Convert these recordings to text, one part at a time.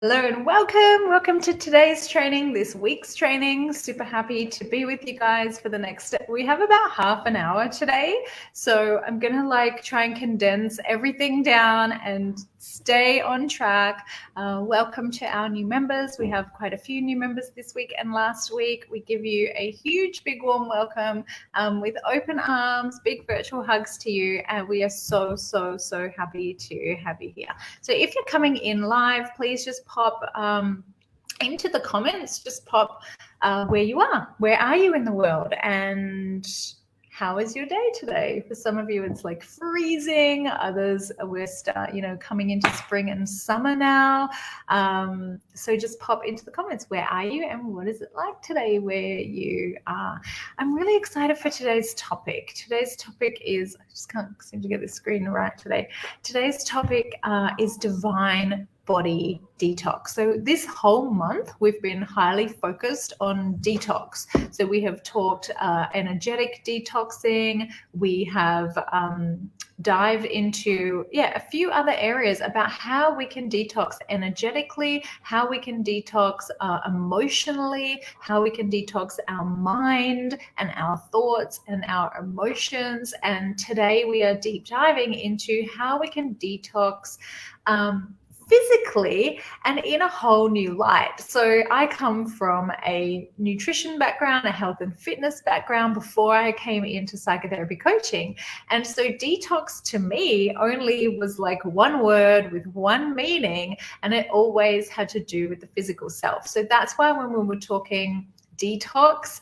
Hello and welcome to today's training, this week's training. Super happy to be with you guys for the next we have about half an hour today, so I'm gonna try and condense everything down and stay on track. Welcome to our new members. We have quite a few new members this week and last week. We give you a huge big warm welcome with open arms, big virtual hugs to you, and we are so happy to have you here. So if you're coming in live, please just pop into the comments, just pop where you are. Where are you in the world? And how is your day today? For some of you, it's like freezing. Others, we're coming into spring and summer now. So just pop into the comments. Where are you and what is it like today where you are? I'm really excited for today's topic. Today's topic is, I just can't seem to get the screen right today. Today's topic is divine body detox. So this whole month we've been highly focused on detox. So we have talked energetic detoxing. We have dived into a few other areas about how we can detox energetically, how we can detox emotionally, how we can detox our mind and our thoughts and our emotions. And today we are deep diving into how we can detox physically and in a whole new light. So I come from a nutrition background, a health and fitness background before I came into psychotherapy coaching. And so detox to me only was like one word with one meaning, and it always had to do with the physical self. So that's why when we were talking detox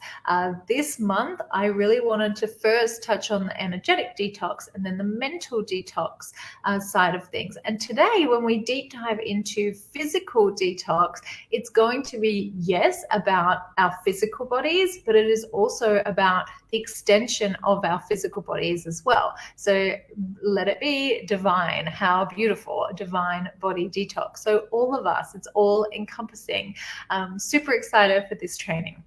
this month, I really wanted to first touch on the energetic detox and then the mental detox side of things. And today, when we deep dive into physical detox, it's going to be, yes, about our physical bodies, but it is also about the extension of our physical bodies as well. So let it be divine. How beautiful, divine body detox. So all of us, it's all encompassing. Super excited for this training.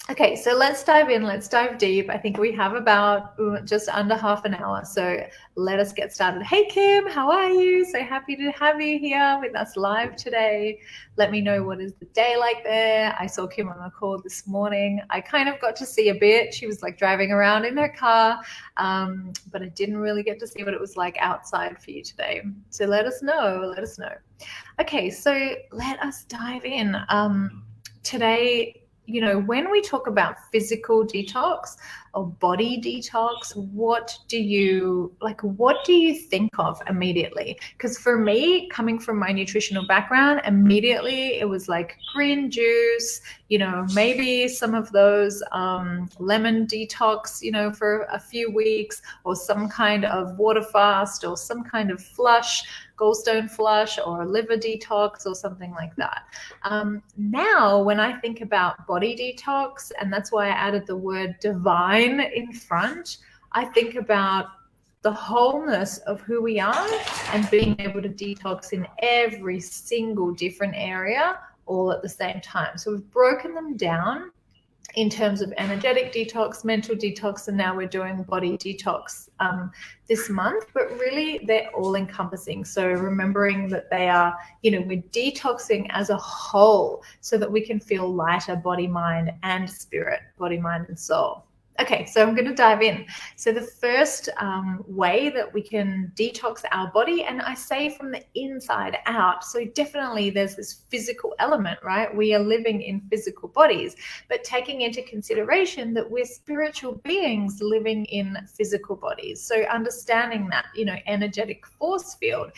Okay, so let's dive in. Let's dive deep. I think we have about just under half an hour. So let us get started. Hey, Kim, how are you? So happy to have you here with us live today. Let me know what is the day like there. I saw Kim on the call this morning. I kind of got to see a bit. She was like driving around in her car, but I didn't really get to see what it was like outside for you today. So let us know. Let us know. Okay, so let us dive in. Today, you know, when we talk about physical detox or body detox, what do you think of immediately? Because for me, coming from my nutritional background, immediately it was like green juice, you know, maybe some of those lemon detox, you know, for a few weeks, or some kind of water fast, or some kind of flush, gallstone flush, or a liver detox, or something like that. Now, when I think about body detox, and that's why I added the word divine in front, I think about the wholeness of who we are and being able to detox in every single different area all at the same time. So we've broken them down in terms of energetic detox, mental detox, and now we're doing body detox this month, but really they're all encompassing. So remembering that they are, you know, we're detoxing as a whole so that we can feel lighter body, mind, and spirit, body, mind, and soul. Okay, so I'm going to dive in. So the first way that we can detox our body, and I say from the inside out, so definitely there's this physical element, right? We are living in physical bodies, but taking into consideration that we're spiritual beings living in physical bodies. So understanding that, you know, energetic force field,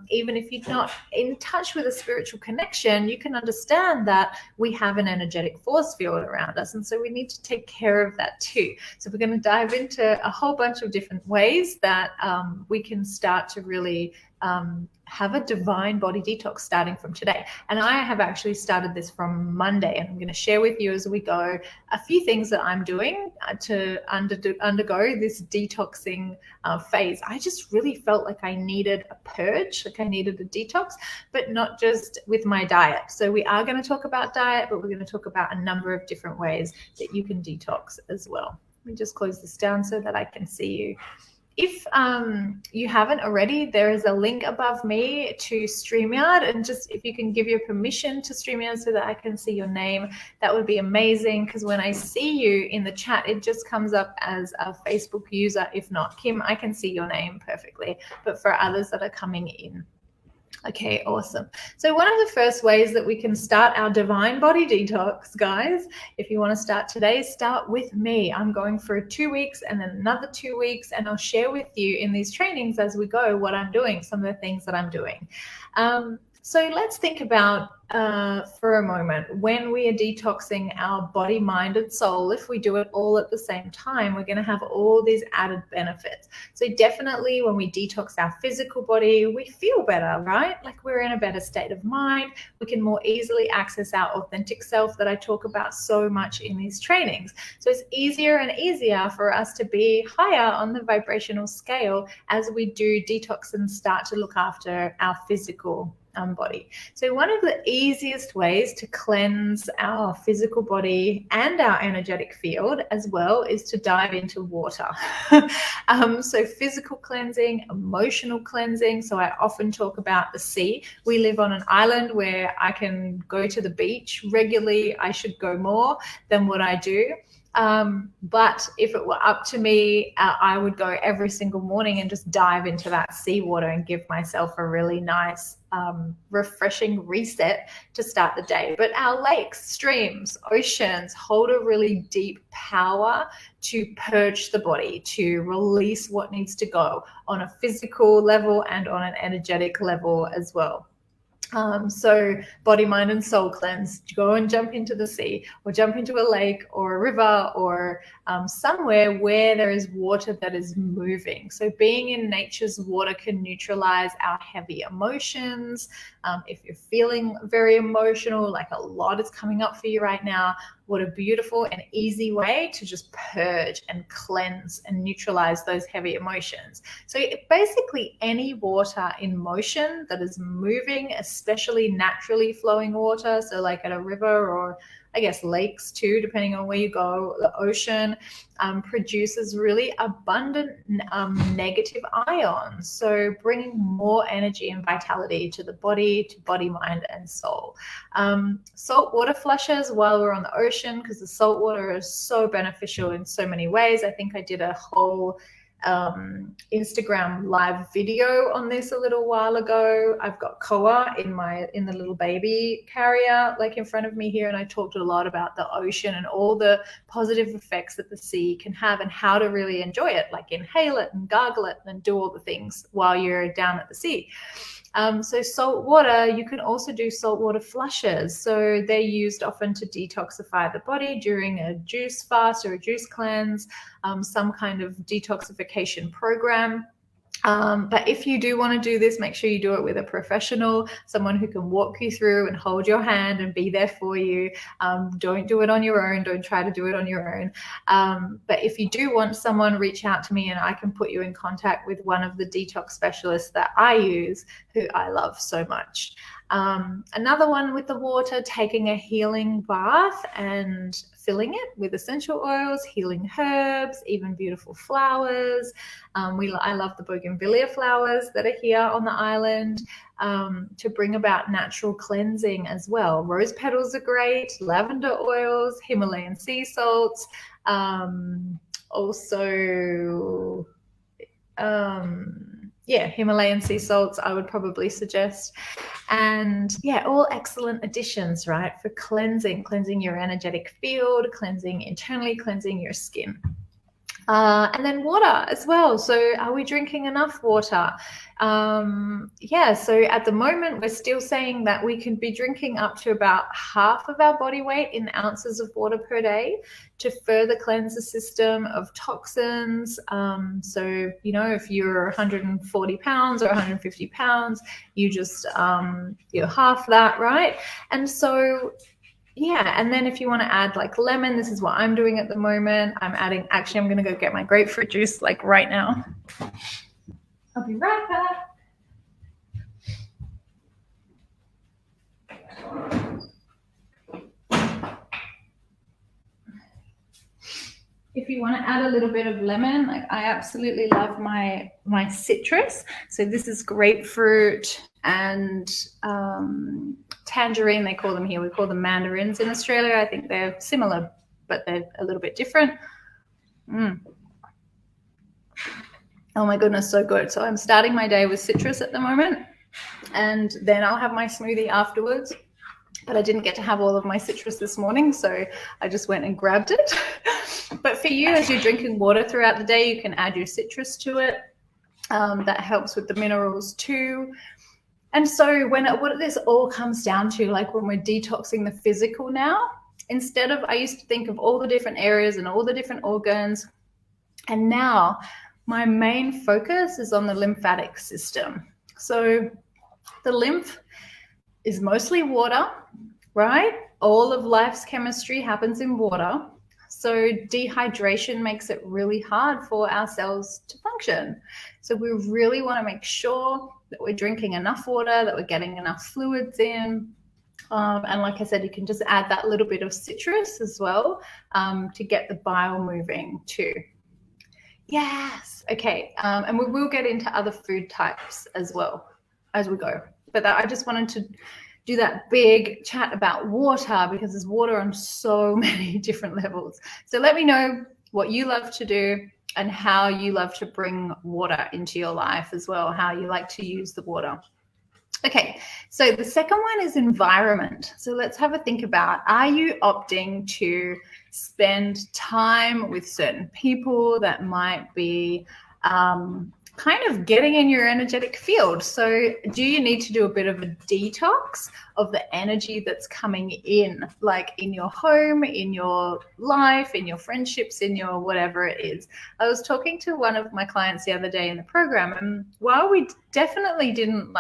even if you're not in touch with a spiritual connection, you can understand that we have an energetic force field around us. And so we need to take care of that too. So we're going to dive into a whole bunch of different ways that we can start to really have a divine body detox starting from today. And I have actually started this from Monday, and I'm going to share with you as we go a few things that I'm doing to undergo this detoxing phase. I just really felt like I needed a purge, like I needed a detox, but not just with my diet. So we are going to talk about diet, but we're going to talk about a number of different ways that you can detox as well. Let me just close this down so that I can see you if you haven't already, there is a link above me to StreamYard, and just if you can give your permission to StreamYard so that I can see your name, that would be amazing, because when I see you in the chat, it just comes up as a Facebook user. If not, Kim, I can see your name perfectly, but for others that are coming in. Okay, awesome. So one of the first ways that we can start our divine body detox, guys, if you want to start today, start with me. I'm going for 2 weeks and then another 2 weeks, and I'll share with you in these trainings as we go what I'm doing, some of the things that I'm doing. So let's think about for a moment, when we are detoxing our body, mind, and soul, if we do it all at the same time, we're going to have all these added benefits. So definitely when we detox our physical body, we feel better, right? Like we're in a better state of mind. We can more easily access our authentic self that I talk about so much in these trainings. So it's easier and easier for us to be higher on the vibrational scale as we do detox and start to look after our physical body. So one of the easiest ways to cleanse our physical body and our energetic field as well is to dive into water. So physical cleansing, emotional cleansing. So I often talk about the sea. We live on an island where I can go to the beach regularly. I should go more than what I do. But if it were up to me, I would go every single morning and just dive into that seawater and give myself a really nice, refreshing reset to start the day. But our lakes, streams, oceans hold a really deep power to purge the body, to release what needs to go on a physical level and on an energetic level as well. So body, mind, and soul cleanse. Go and jump into the sea, or jump into a lake or a river, or somewhere where there is water that is moving. So being in nature's water can neutralize our heavy emotions. If you're feeling very emotional, like a lot is coming up for you right now, what a beautiful and easy way to just purge and cleanse and neutralize those heavy emotions. So basically any water in motion that is moving, especially naturally flowing water, so like at a river, or I guess lakes too, depending on where you go, the ocean produces really abundant negative ions. So bringing more energy and vitality to the body, to body, mind, and soul. Salt water flushes while we're on the ocean, because the salt water is so beneficial in so many ways. I think I did a whole Instagram live video on this a little while ago. I've got Koa in the little baby carrier like in front of me here, and I talked a lot about the ocean and all the positive effects that the sea can have and how to really enjoy it, like inhale it and gargle it and do all the things while you're down at the sea. So salt water, you can also do saltwater flushes. So they're used often to detoxify the body during a juice fast or a juice cleanse, some kind of detoxification program. But if you do want to do this, make sure you do it with a professional, someone who can walk you through and hold your hand and be there for you. Don't do it on your own. Don't try to do it on your own. But if you do want someone, reach out to me and I can put you in contact with one of the detox specialists that I use, who I love so much. Another one with the water, taking a healing bath and filling it with essential oils, healing herbs, even beautiful flowers. I love the bougainvillea flowers that are here on the island to bring about natural cleansing as well. Rose petals are great, lavender oils, Himalayan sea salts, Himalayan sea salts I would probably suggest. And yeah, all excellent additions, right, for cleansing your energetic field, cleansing internally, cleansing your skin. And then water as well. So are we drinking enough water? So at the moment, we're still saying that we can be drinking up to about half of our body weight in ounces of water per day to further cleanse the system of toxins. So, if you're 140 pounds or 150 pounds, you just, you're half that, right? And so and then if you want to add like lemon, this is what I'm doing at the moment. I'm going to go get my grapefruit juice like right now. I'll be right back. if you want to add a little bit of lemon, like I absolutely love my citrus. So this is grapefruit and tangerine, they call them here. We call them mandarins in Australia. I think they're similar, but they're a little bit different. Oh my goodness, so good. So I'm starting my day with citrus at the moment, and then I'll have my smoothie afterwards. But I didn't get to have all of my citrus this morning, so I just went and grabbed it. But for you, as you're drinking water throughout the day, you can add your citrus to it. That helps with the minerals too. And so what this all comes down to, like when we're detoxing the physical now, instead of, I used to think of all the different areas and all the different organs, and now my main focus is on the lymphatic system. So the lymph is mostly water, right? All of life's chemistry happens in water. So dehydration makes it really hard for our cells to function. So we really want to make sure that we're drinking enough water, that we're getting enough fluids in. And like I said, you can just add that little bit of citrus as well to get the bile moving too. Yes. Okay. And we will get into other food types as well as we go. But I just wanted to do that big chat about water because there's water on so many different levels. So let me know what you love to do and how you love to bring water into your life as well, how you like to use the water. Okay, so the second one is environment. So let's have a think about, are you opting to spend time with certain people that might be kind of getting in your energetic field? So do you need to do a bit of a detox of the energy that's coming in, like in your home, in your life, in your friendships, in your whatever it is? I was talking to one of my clients the other day in the program, and while we definitely didn't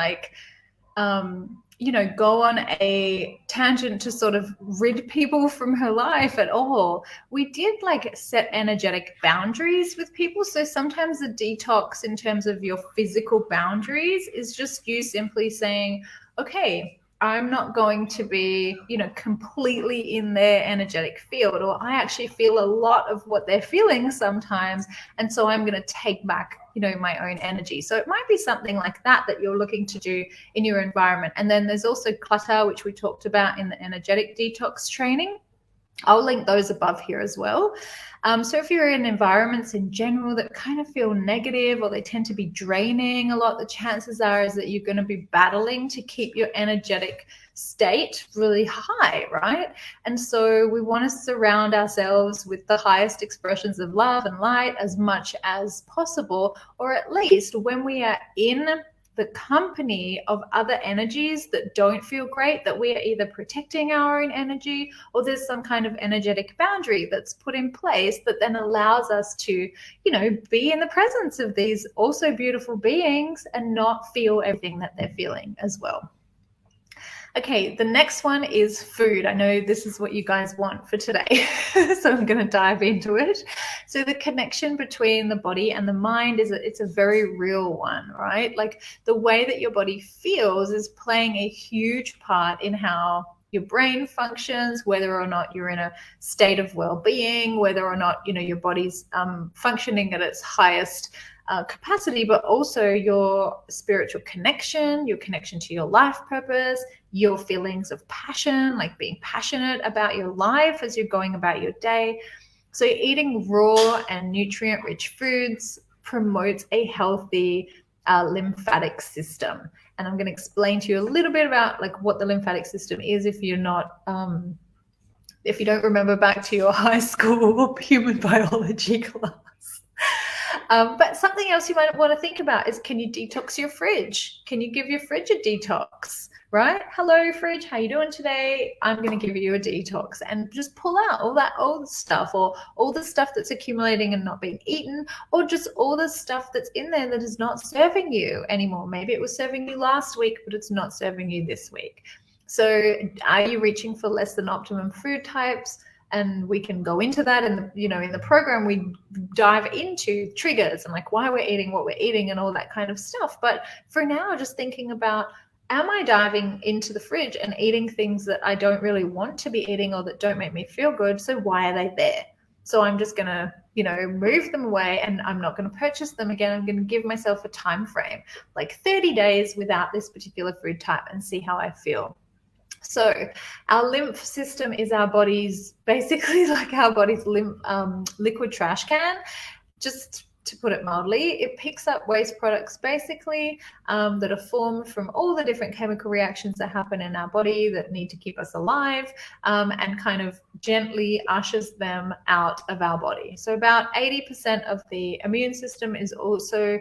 go on a tangent to sort of rid people from her life at all, we did set energetic boundaries with people. So sometimes the detox in terms of your physical boundaries is just you simply saying, okay, I'm not going to be, completely in their energetic field, or I actually feel a lot of what they're feeling sometimes. And so I'm going to take back, my own energy. So it might be something like that you're looking to do in your environment. And then there's also clutter, which we talked about in the energetic detox training. I'll link those above here as well. So if you're in environments in general that kind of feel negative or they tend to be draining a lot, the chances are is that you're going to be battling to keep your energetic state really high, right? And so we want to surround ourselves with the highest expressions of love and light as much as possible, or at least when we are in the company of other energies that don't feel great, that we are either protecting our own energy or there's some kind of energetic boundary that's put in place that then allows us to, be in the presence of these also beautiful beings and not feel everything that they're feeling as well. Okay, the next one is food. I know this is what you guys want for today, so I'm going to dive into it. So the connection between the body and the mind it's a very real one, right? Like the way that your body feels is playing a huge part in how your brain functions, whether or not you're in a state of well-being, whether or not, your body's functioning at its highest capacity, but also your spiritual connection, your connection to your life purpose, your feelings of passion, like being passionate about your life as you're going about your day. So eating raw and nutrient-rich foods promotes a healthy lymphatic system. And I'm going to explain to you a little bit about what the lymphatic system is if you're not if you don't remember back to your high school human biology class. But something else you might want to think about is, can you detox your fridge? Can you give your fridge a detox, right? Hello, fridge. How you doing today? I'm going to give you a detox, and just pull out all that old stuff, or all the stuff that's accumulating and not being eaten, or just all the stuff that's in there that is not serving you anymore. Maybe it was serving you last week, but it's not serving you this week. So are you reaching for less than optimum food types? And we can go into that in the program. We dive into triggers and why we're eating what we're eating and all that kind of stuff. But for now, just thinking about, am I diving into the fridge and eating things that I don't really want to be eating or that don't make me feel good? So why are they there? So I'm just going to, move them away, and I'm not going to purchase them again. I'm going to give myself a time frame, like 30 days without this particular food type, and see how I feel. So our lymph system is our body's, basically like our body's liquid trash can. Just to put it mildly, it picks up waste products basically that are formed from all the different chemical reactions that happen in our body that need to keep us alive, and kind of gently ushers them out of our body. So about 80% of the immune system is also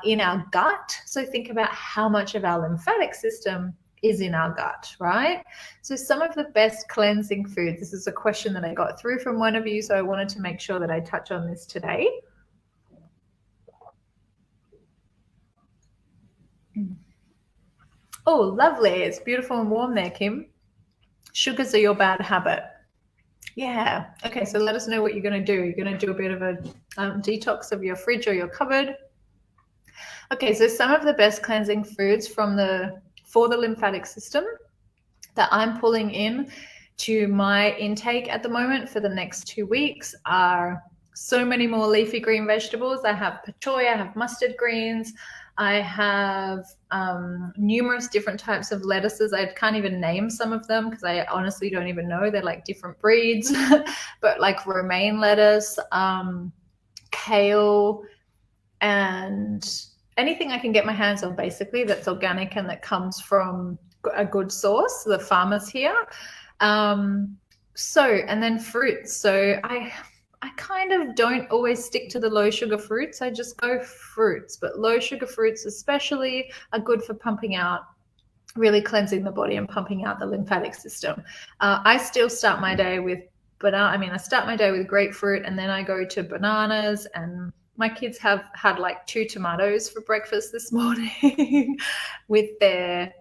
in our gut. So think about how much of our lymphatic system is in our gut, right? So some of the best cleansing foods, this is a question that I got through from one of you, so I wanted to make sure that I touch on this today. Oh, lovely. It's beautiful and warm there, Kim. Sugars are your bad habit. Yeah. Okay, so let us know what you're going to do. You're going to do a bit of a detox of your fridge or your cupboard. Okay, so some of the best cleansing foods for the lymphatic system that I'm pulling in to my intake at the moment for the next 2 weeks are so many more leafy green vegetables. I have pak choi, I have mustard greens, I have numerous different types of lettuces. I can't even name some of them because I honestly don't even know. They're like different breeds, but like romaine lettuce, kale, and anything I can get my hands on basically that's organic and that comes from a good source, the farmers here. And then fruits. So I kind of don't always stick to the low sugar fruits. I just go fruits, but low sugar fruits especially are good for pumping out, really cleansing the body and pumping out the lymphatic system. I still start my day with I start my day with grapefruit, and then I go to bananas, and my kids have had like 2 tomatoes for breakfast this morning with their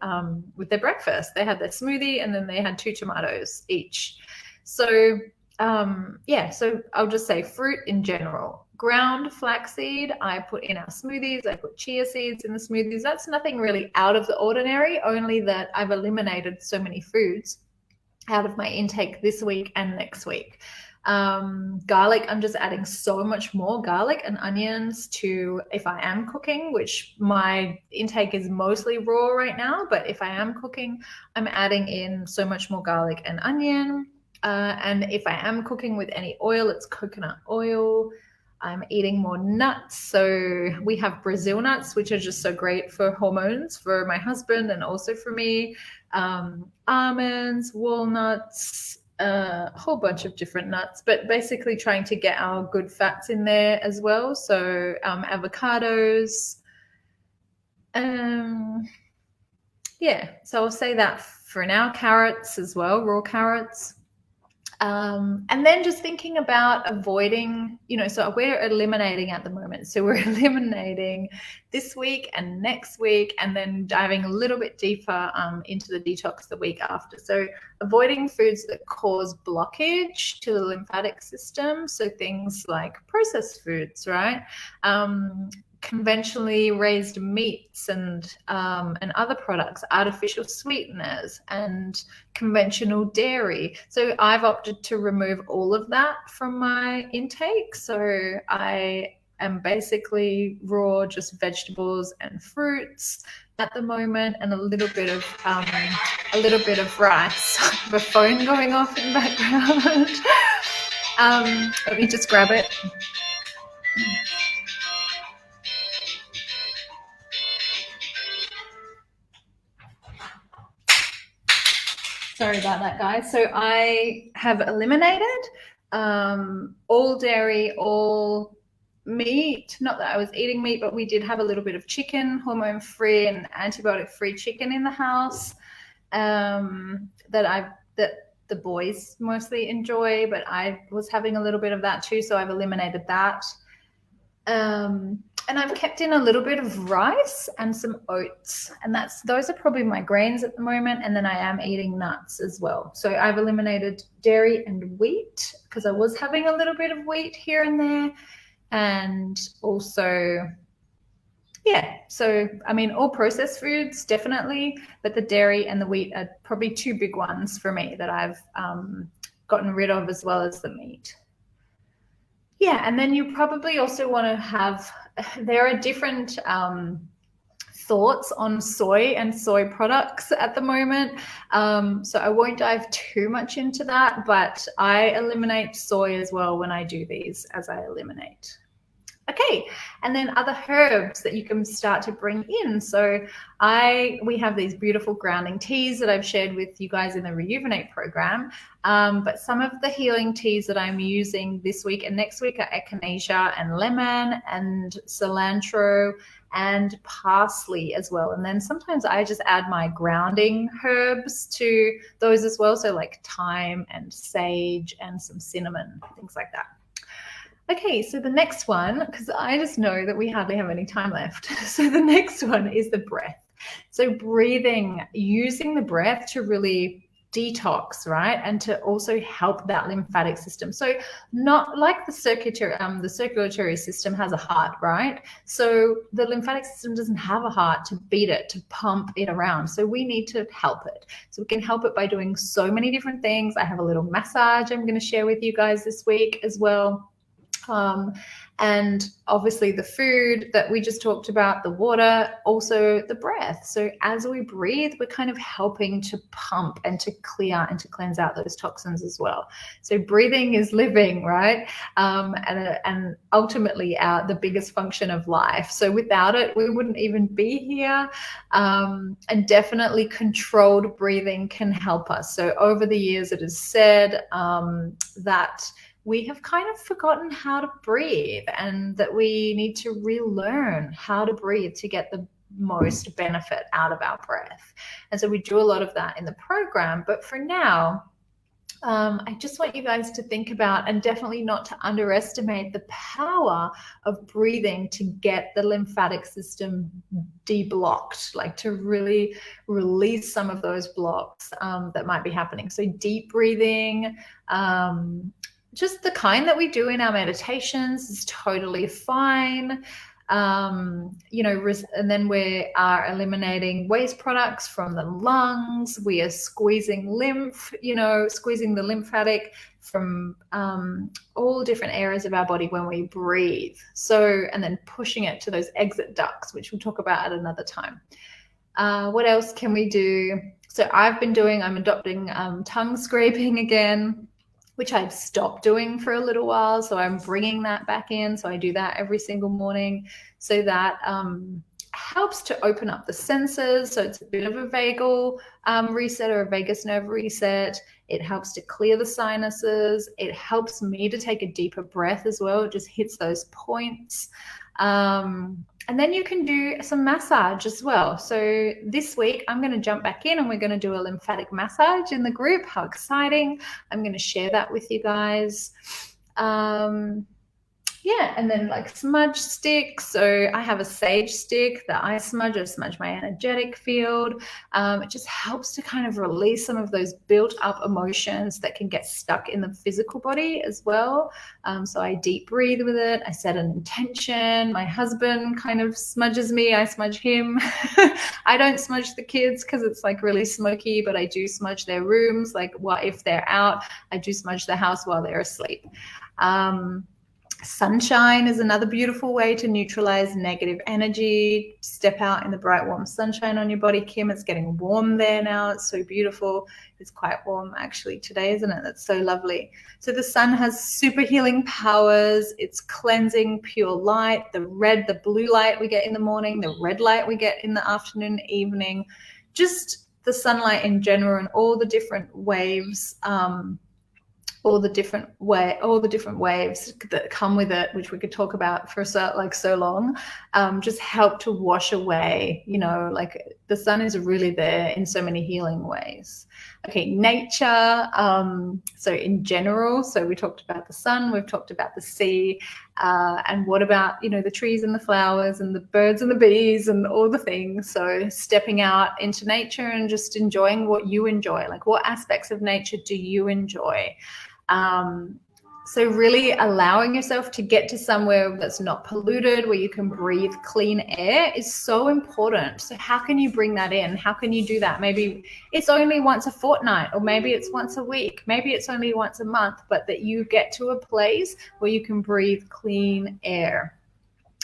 breakfast. They had their smoothie, and then they had 2 tomatoes each. So so I'll just say fruit in general. Ground flaxseed, I put in our smoothies. I put chia seeds in the smoothies. That's nothing really out of the ordinary, only that I've eliminated so many foods out of my intake this week and next week. Garlic, I'm just adding so much more garlic and onions to if I am cooking, which my intake is mostly raw right now, but if I am cooking, I'm adding in so much more garlic and onion. And if I am cooking with any oil, it's coconut oil. I'm eating more nuts. So we have Brazil nuts, which are just so great for hormones for my husband and also for me. Almonds, walnuts, a whole bunch of different nuts, but basically trying to get our good fats in there as well. So avocados. So I'll say that for now. Carrots as well, raw carrots. And then just thinking about avoiding, so we're eliminating at the moment. So we're eliminating this week and next week, and then diving a little bit deeper into the detox the week after. So avoiding foods that cause blockage to the lymphatic system. So things like processed foods, right? Conventionally raised meats and other products, artificial sweeteners, and conventional dairy. So I've opted to remove all of that from my intake. So I am basically raw, just vegetables and fruits at the moment, and a little bit of rice. I have a phone going off in the background. Let me just grab it. Sorry about that, guys. So I have eliminated all dairy, all meat. Not that I was eating meat, but we did have a little bit of chicken, hormone-free and antibiotic-free chicken in the house that the boys mostly enjoy, but I was having a little bit of that too, so I've eliminated that. And I've kept in a little bit of rice and some oats, and those are probably my grains at the moment. And then I am eating nuts as well. So I've eliminated dairy and wheat because I was having a little bit of wheat here and there. And also, so I mean, all processed foods definitely, but the dairy and the wheat are probably 2 big ones for me that I've gotten rid of, as well as the meat. Yeah, and then you probably also want to have, there are different thoughts on soy and soy products at the moment. So I won't dive too much into that, but I eliminate soy as well when I do these, as I eliminate. Okay, and then other herbs that you can start to bring in. So we have these beautiful grounding teas that I've shared with you guys in the Rejuvenate program. But some of the healing teas that I'm using this week and next week are echinacea and lemon and cilantro and parsley as well. And then sometimes I just add my grounding herbs to those as well. So like thyme and sage and some cinnamon, things like that. Okay, so the next one, because I just know that we hardly have any time left. So the next one is the breath. So breathing, using the breath to really detox, right? And to also help that lymphatic system. So not like the circulatory system has a heart, right? So the lymphatic system doesn't have a heart to beat it, to pump it around. So we need to help it. So we can help it by doing so many different things. I have a little massage I'm going to share with you guys this week as well. And obviously the food that we just talked about, the water, also the breath. So as we breathe, we're kind of helping to pump and to clear and to cleanse out those toxins as well. So breathing is living, right? And ultimately the biggest function of life. So without it, we wouldn't even be here. And definitely controlled breathing can help us. So over the years, it is said that we have kind of forgotten how to breathe, and that we need to relearn how to breathe to get the most benefit out of our breath. And so we do a lot of that in the program. But for now, I just want you guys to think about, and definitely not to underestimate, the power of breathing to get the lymphatic system deblocked, like to really release some of those blocks that might be happening. So deep breathing, just the kind that we do in our meditations is totally fine. And then we are eliminating waste products from the lungs. We are squeezing lymph, squeezing the lymphatic from all different areas of our body when we breathe. So, and then pushing it to those exit ducts, which we'll talk about at another time. What else can we do? So I'm adopting tongue scraping again, which I've stopped doing for a little while. So I'm bringing that back in. So I do that every single morning. So that helps to open up the senses. So it's a bit of a vagal reset, or a vagus nerve reset. It helps to clear the sinuses. It helps me to take a deeper breath as well. It just hits those points. And then you can do some massage as well. So this week I'm going to jump back in and we're going to do a lymphatic massage in the group. How exciting. I'm going to share that with you guys. And then like smudge sticks. So I have a sage stick that I smudge my energetic field. It just helps to kind of release some of those built up emotions that can get stuck in the physical body as well. So I deep breathe with it. I set an intention. My husband kind of smudges me. I smudge him. I don't smudge the kids because it's like really smoky, but I do smudge their rooms. Like if they're out, I do smudge the house while they're asleep. Sunshine is another beautiful way to neutralize negative energy. Step out in the bright, warm sunshine on your body. Kim, it's getting warm there now. It's so beautiful. It's quite warm actually today, isn't it? That's so lovely. So the sun has super healing powers. It's cleansing, pure light. The blue light we get in the morning, the red light we get in the afternoon, evening. Just the sunlight in general and all the different waves, all the different waves that come with it, which we could talk about for so long, just help to wash away, like the sun is really there in so many healing ways. Okay, nature. So in general, so we talked about the sun, we've talked about the sea, and what about, the trees and the flowers and the birds and the bees and all the things. So stepping out into nature and just enjoying what you enjoy, like what aspects of nature do you enjoy? So really allowing yourself to get to somewhere that's not polluted, where you can breathe clean air, is so important. So how can you bring that in? How can you do that? Maybe it's only once a fortnight, or maybe it's once a week, maybe it's only once a month, but that you get to a place where you can breathe clean air.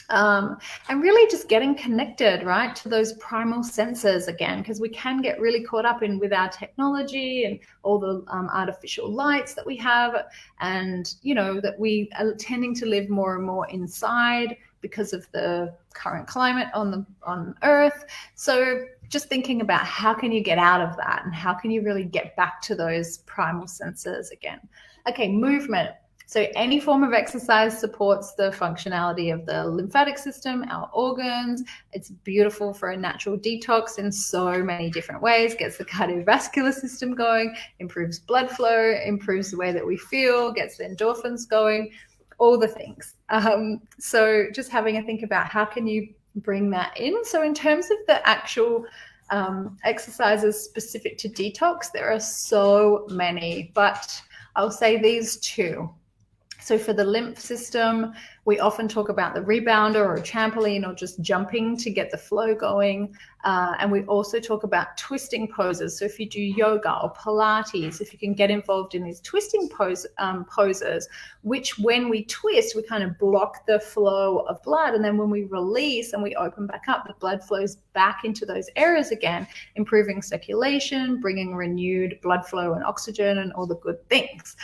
And really just getting connected, right, to those primal senses again, because we can get really caught up in with our technology and all the artificial lights that we have, and that we are tending to live more and more inside because of the current climate on Earth. So just thinking about how can you get out of that, and how can you really get back to those primal senses again. Okay, movement. So any form of exercise supports the functionality of the lymphatic system, our organs. It's beautiful for a natural detox in so many different ways, gets the cardiovascular system going, improves blood flow, improves the way that we feel, gets the endorphins going, all the things. So just having a think about how can you bring that in. So in terms of the actual exercises specific to detox, there are so many, but I'll say these two. So for the lymph system, we often talk about the rebounder or a trampoline, or just jumping to get the flow going. And we also talk about twisting poses. So if you do yoga or Pilates, if you can get involved in these twisting poses, which when we twist, we kind of block the flow of blood. And then when we release and we open back up, the blood flows back into those areas again, improving circulation, bringing renewed blood flow and oxygen and all the good things.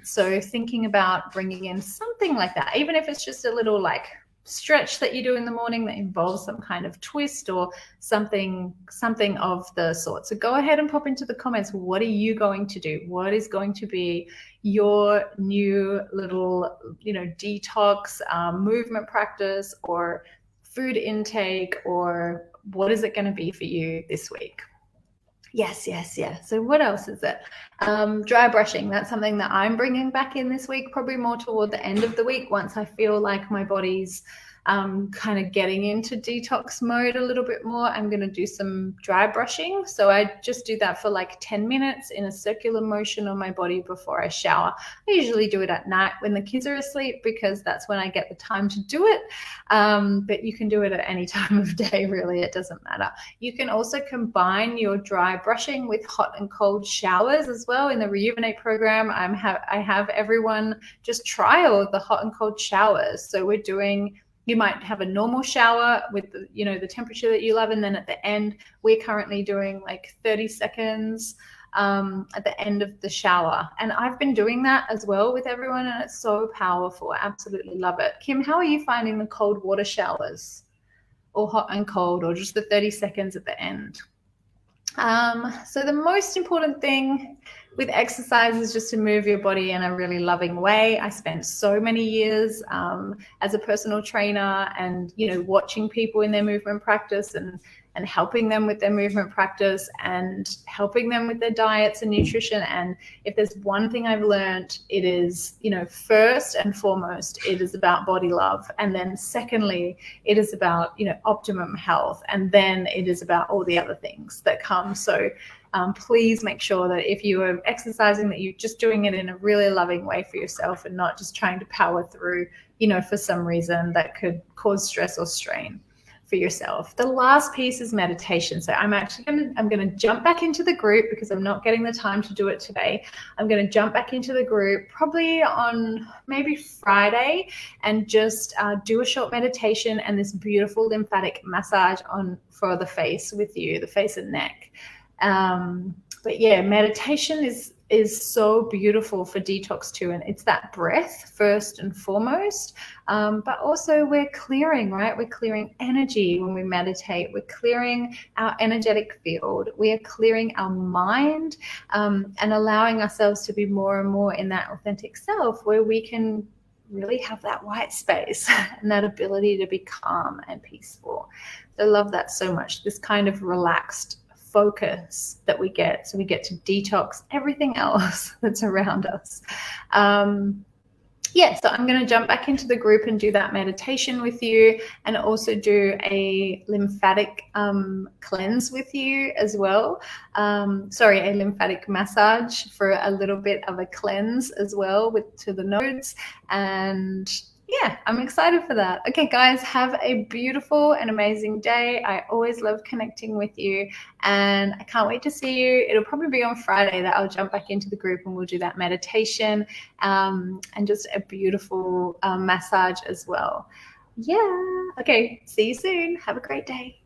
So thinking about bringing in something like that, even if it's just a little like stretch that you do in the morning that involves some kind of twist or something of the sort. So go ahead and pop into the comments. What are you going to do? What is going to be your new little, detox movement practice or food intake, or what is it going to be for you this week? Yes. So what else is it? Dry brushing. That's something that I'm bringing back in this week, probably more toward the end of the week, once I feel like my body's kind of getting into detox mode a little bit more. I'm going to do some dry brushing. So I just do that for like 10 minutes in a circular motion on my body before I shower. I usually do it at night when the kids are asleep, because that's when I get the time to do it. But you can do it at any time of day, really. It doesn't matter. You can also combine your dry brushing with hot and cold showers as well. In the Rejuvenate program, I have everyone just trial the hot and cold showers. So you might have a normal shower with the temperature that you love, and then at the end, we're currently doing like 30 seconds at the end of the shower. And I've been doing that as well with everyone, and it's so powerful. I absolutely love it. Kim, how are you finding the cold water showers, or hot and cold, or just the 30 seconds at the end? So the most important thing with exercise is just to move your body in a really loving way. I spent so many years as a personal trainer, and watching people in their movement practice and helping them with their movement practice and helping them with their diets and nutrition. And if there's one thing I've learned, it is, first and foremost, it is about body love. And then secondly, it is about, optimum health. And then it is about all the other things that come. So please make sure that if you are exercising, that you're just doing it in a really loving way for yourself, and not just trying to power through, for some reason that could cause stress or strain for yourself. The last piece is meditation. So I'm going to jump back into the group, because I'm not getting the time to do it today. I'm going to jump back into the group probably on maybe Friday, and just do a short meditation and this beautiful lymphatic massage for the face with you, the face and neck. But yeah, meditation is so beautiful for detox too. And it's that breath first and foremost. But also we're clearing, right? We're clearing energy when we meditate. We're clearing our energetic field. We are clearing our mind, and allowing ourselves to be more and more in that authentic self, where we can really have that white space and that ability to be calm and peaceful. So I love that so much, this kind of relaxed focus that we get. So we get to detox everything else that's around us. yeah, so I'm going to jump back into the group and do that meditation with you, and also do a lymphatic cleanse with you as well. Sorry, a lymphatic massage for a little bit of a cleanse as well to the nodes. And yeah, I'm excited for that. Okay, guys, have a beautiful and amazing day. I always love connecting with you, and I can't wait to see you. It'll probably be on Friday that I'll jump back into the group and we'll do that meditation, and just a beautiful massage as well. Yeah. Okay. See you soon. Have a great day.